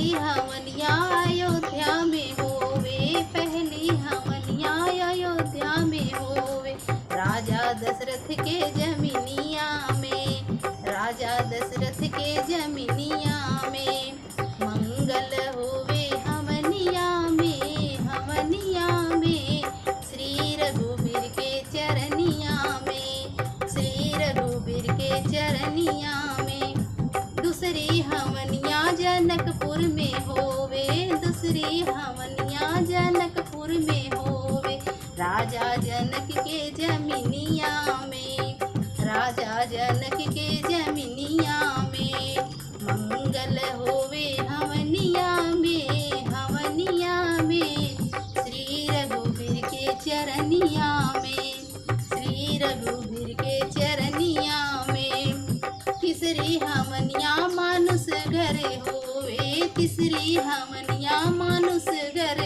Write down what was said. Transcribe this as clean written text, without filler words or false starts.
पहली हवनिया अयोध्या में होवे, पहली हवनिया अयोध्या में होवे। राजा दशरथ के जमीनिया में, राजा दशरथ के जमीनिया में मंगल होवे हवनिया में, हवनिया में श्री रघुवीर के चरनिया में, श्री रघुवीर के चरनिया में। दूसरी हवनिया जनकपुर में होवे, दूसरी हवनिया जनकपुर में होवे। राजा जनक के जमीनिया में, राजा जनक के जमीनिया में मंगल होवे हवनिया में, हवनिया में श्री रघुवीर के चरनिया में, श्री रघुवीर के चरनिया में। तीसरी हवनिया मानुष घर होवे, तीसरी हवनिया मानुष घर